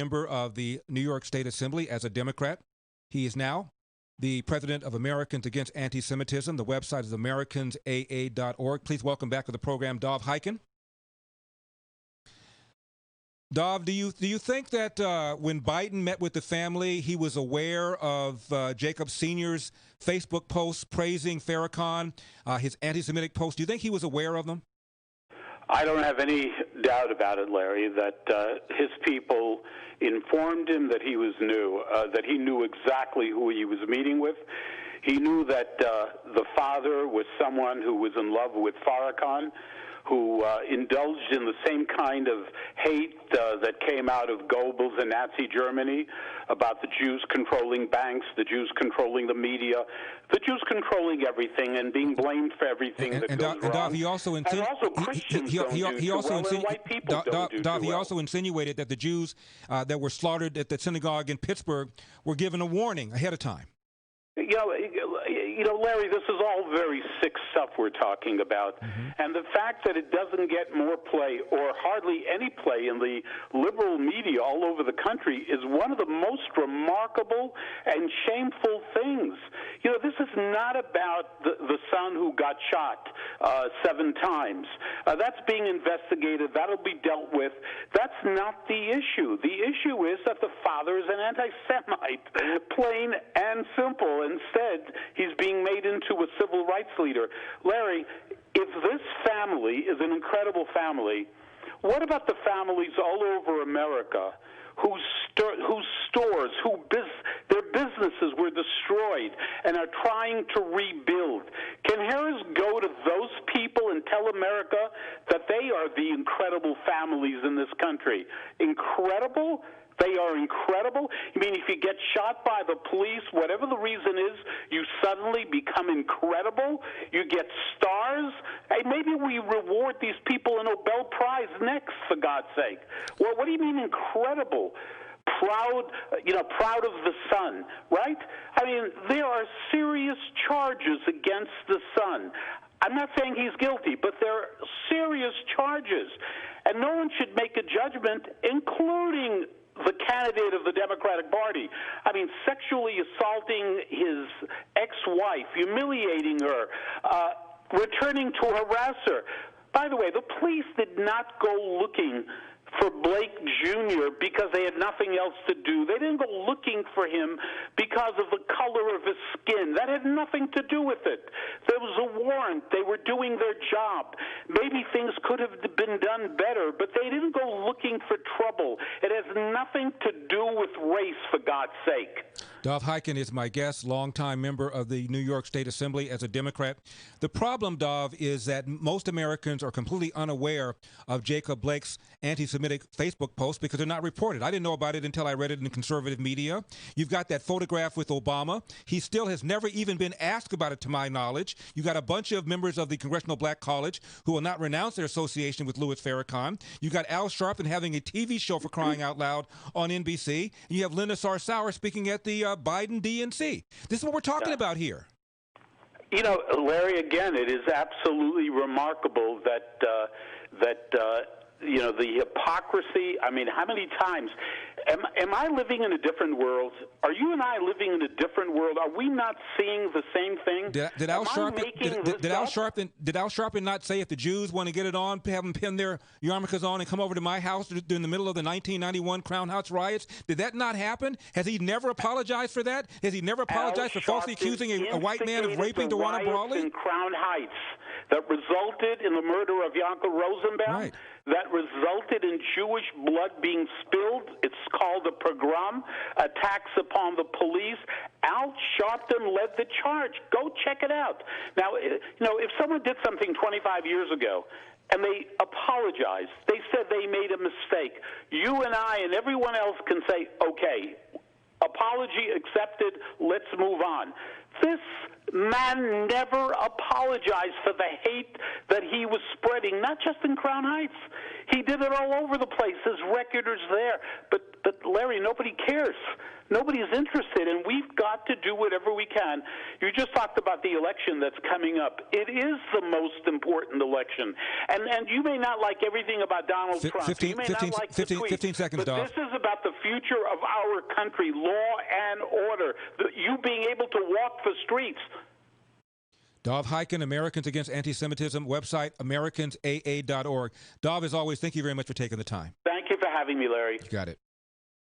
Member of the New York State Assembly as a Democrat. He is now the president of Americans Against Anti-Semitism. The website is americansaa.org. Please welcome back to the program, Dov Hikind. Dov, do you think that when Biden met with the family, he was aware of Jacob Sr.'s Facebook posts praising Farrakhan, his anti-Semitic posts? Do you think he was aware of them? I don't have any doubt about it, Larry, that his people informed him that he was new, that he knew exactly who he was meeting with. He knew that the father was someone who was in love with Farrakhan, who indulged in the same kind of hate that came out of Goebbels and Nazi Germany about the Jews controlling banks, the Jews controlling the media, the Jews controlling everything and being blamed for everything that goes wrong. Dov, he also insinuated that the Jews that were slaughtered at the synagogue in Pittsburgh were given a warning ahead of time. You know, Larry, this is all very sick stuff we're talking about. And the fact that it doesn't get more play or hardly any play in the liberal media all over the country is one of the most remarkable and shameful things. You know, this is not about the son who got shot 7 times. That's being investigated. That'll be dealt with. That's not the issue. The issue is that the father is an anti-Semite, plain and simple. Instead, he's being made into a civil rights leader. Larry, if this family is an incredible family, what about the families all over America whose stores, their businesses were destroyed and are trying to rebuild? Can Harris go to those people and tell America that they are the incredible families in this country? Incredible? They are incredible. I mean, if you get shot by the police, whatever the reason is, you suddenly become incredible. You get stars. Hey, maybe we reward these people a Nobel Prize next, for God's sake. Well, what do you mean incredible? Proud of the son, right? I mean, there are serious charges against the son. I'm not saying he's guilty, but there are serious charges. And no one should make a judgment, including the candidate of the Democratic Party. I mean, sexually assaulting his ex-wife, humiliating her, returning to harass her. By the way, the police did not go looking for Blake Jr. because they had nothing else to do. They didn't go looking for him because of the color of his skin. That had nothing to do with it. There was a warrant. They were doing their job. Maybe things could have been done better, but they didn't go looking for trouble. It has nothing to do with race, for God's sake. Dov Hikind is my guest, longtime member of the New York State Assembly as a Democrat. The problem, Dov, is that most Americans are completely unaware of Jacob Blake's anti-Semitic Facebook post because they're not reported. I didn't know about it until I read it in the conservative media. You've got that photograph with Obama. He still has never even been asked about it, to my knowledge. You've got a bunch of members of the Congressional Black College who will not renounce their association with Louis Farrakhan. You've got Al Sharpton having a TV show, for crying out loud, on NBC. And you have Linda Sarsour speaking at the Biden DNC. This is what we're talking about here. You know, Larry, again, it is absolutely remarkable that you know, the hypocrisy. I mean, how many times? Am I living in a different world? Are you and I living in a different world? Are we not seeing the same thing? Did Al Sharpton not say if the Jews want to get it on, have them pin their yarmulkes on and come over to my house during the middle of the 1991 Crown House riots? Did that not happen? Has he never apologized for that? Has he never apologized for falsely accusing a white man of raping Tawana Brawley? In Crown Heights that resulted in the murder of Yankel Rosenbaum, right, that resulted in Jewish blood being spilled. It's called a pogrom, attacks upon the police. Al Sharpton led the charge. Go check it out. Now, you know, if someone did something 25 years ago and they apologized, they said they made a mistake, you and I and everyone else can say, okay, apology accepted, let's move on. This man never apologized for the hate that he was spreading, not just in Crown Heights. He did it all over the place. His record is there. But Larry, nobody cares. Nobody's interested, and we've got to do whatever we can. You just talked about the election that's coming up. It is the most important election. And you may not like everything about Donald Trump. You may not like the tweets, 15 seconds, but Dov. this is about the future of our country, law and order, you being able to walk the streets. Dov Hikind, Americans Against Anti-Semitism, website americansaa.org. Dov, as always, thank you very much for taking the time. Thank you for having me, Larry. You got it.